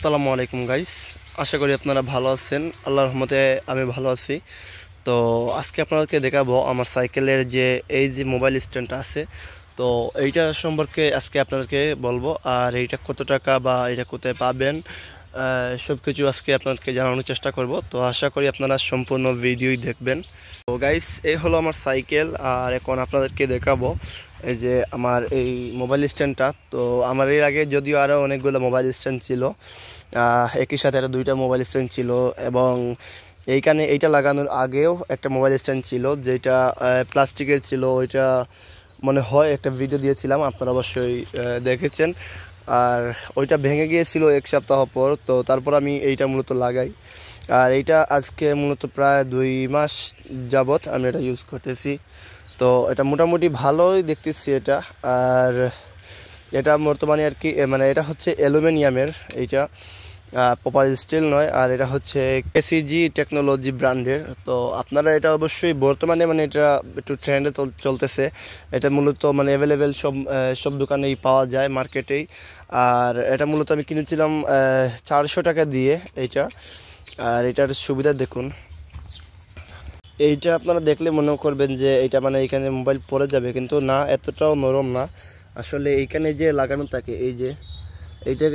আসসালামু আলাইকুম গাইস। আশা করি আপনারা ভালো আছেন। আল্লাহর রহমতে আমি ভালো আছি। তো আজকে আপনাদেরকে দেখাবো আমার সাইকেলের যে এই যে মোবাইল স্ট্যান্ডটা আছে, তো এইটা সম্পর্কে আজকে আপনাদেরকে বলবো। আর এইটা কত টাকা বা এটা কোথায় পাবেন সব কিছু আজকে আপনাদেরকে জানানোর চেষ্টা করব। তো আশা করি আপনারা সম্পূর্ণ ভিডিওই দেখবেন। তো গাইস, এই হলো আমার সাইকেল। আর এখন আপনাদেরকে দেখাবো এই যে আমার এই মোবাইল স্ট্যান্ডটা। তো আমার এর আগে যদিও আরও অনেকগুলো মোবাইল স্ট্যান্ড ছিল, একই সাথে আরও দুইটা মোবাইল স্ট্যান্ড ছিল। এবং এইখানে এইটা লাগানোর আগেও একটা মোবাইল স্ট্যান্ড ছিল, যেটা প্লাস্টিকের ছিল। ওইটা মনে হয় একটা ভিডিও দিয়েছিলাম, আপনারা অবশ্যই দেখেছেন। আর ওইটা ভেঙে গিয়েছিল এক সপ্তাহ পর। তো তারপর আমি এইটা মূলত লাগাই। আর এইটা আজকে মূলত প্রায় 2 মাস যাবত আমি এটা ইউজ করতেছি। তো এটা মোটামুটি ভালোই দেখতেছি এটা। আর এটা বর্তমানে আর কি মানে এটা হচ্ছে অ্যালুমিনিয়ামের, এইটা প্রপার স্টিল নয়। আর এটা হচ্ছে কেসিজি টেকনোলজি ব্র্যান্ডের। তো আপনারা এটা অবশ্যই বর্তমানে মানে এটা একটু ট্রেন্ডে চলতেছে। এটা মূলত মানে অ্যাভেলেবেল সব দোকানেই পাওয়া যায়, মার্কেটেই। আর এটা মূলত আমি কিনেছিলাম 400 টাকা দিয়ে এইটা। আর এটার সুবিধা দেখুন, এইটা আপনারা দেখলে মনে করবেন যে এইটা মানে এখানে মোবাইল পড়ে যাবে, কিন্তু না, এতটাও নরম না। আসলে এইখানে যে লাগানো থাকে এই যে এইটা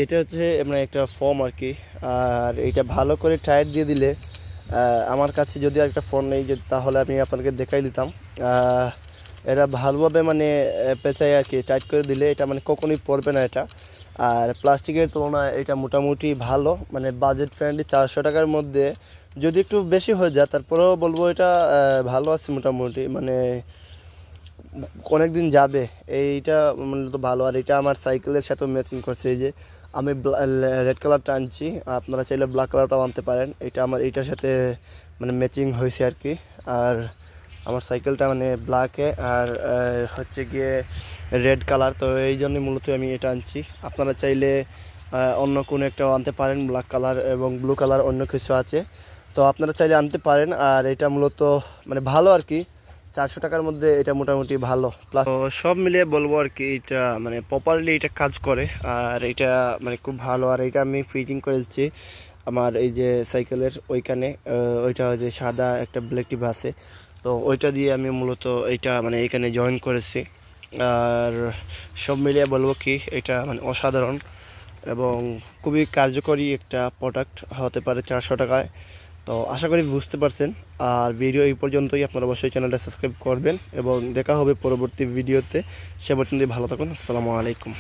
এটা হচ্ছে মানে একটা ফোম আর কি। আর এইটা ভালো করে টাইট দিয়ে দিলে আমার কাছে যদি একটা ফোন নেই যে, তাহলে আমি আপনাকে দেখাই দিতাম। এটা ভালোভাবে মানে পেঁচাই আর কি, টাইট করে দিলে এটা মানে কখনোই পড়বে না এটা। আর প্লাস্টিকের তুলনায় এটা মোটামুটি ভালো, মানে বাজেট ফ্রেন্ডলি। 400 টাকার মধ্যে যদি একটু বেশি হয়ে যায়, তারপরেও বলবো এটা ভালো আছে মোটামুটি, মানে অনেক দিন যাবে। এইটা মূলত ভালো। আর এটা আমার সাইকেলের সাথে ম্যাচিং করছে। এই যে আমি রেড কালারটা আনছি, আপনারা চাইলে ব্ল্যাক কালারটাও আনতে পারেন। এটা আমার এইটার সাথে মানে ম্যাচিং হয়েছে আর কি। আর আমার সাইকেলটা মানে ব্ল্যাকে আর হচ্ছে গিয়ে রেড কালার, তো এই জন্যই মূলত আমি এটা আনছি। আপনারা চাইলে অন্য কোনো একটাও আনতে পারেন, ব্ল্যাক কালার এবং ব্লু কালার, অন্য কিছু আছে, তো আপনারা চাইলে আনতে পারেন। আর এটা মূলত মানে ভালো আর কি, 400 টাকার মধ্যে এটা মোটামুটি ভালো। প্লাস সব মিলিয়ে বলবো আর কি, এটা মানে প্রপারলি এটা কাজ করে। আর এটা মানে খুব ভালো। আর এটা আমি ফিটিং করেছি আমার এই যে সাইকেলের ওইখানে, ওইটা যে সাদা একটা ব্ল্যাক টিপ আছে, তো ওইটা দিয়ে আমি মূলত এইটা মানে এইখানে জয়েন করেছি। আর সব মিলিয়ে বলবো কি, এটা মানে অসাধারণ এবং খুবই কার্যকরী একটা প্রোডাক্ট হতে পারে 400 টাকায়। তো আশা করি বুঝতে পারছেন। আর ভিডিও এই পর্যন্তই। আপনারা অবশ্যই চ্যানেলটা সাবস্ক্রাইব করবেন এবং দেখা হবে পরবর্তী ভিডিওতে। সে পর্যন্ত ভালো থাকুন। আসসালামু আলাইকুম।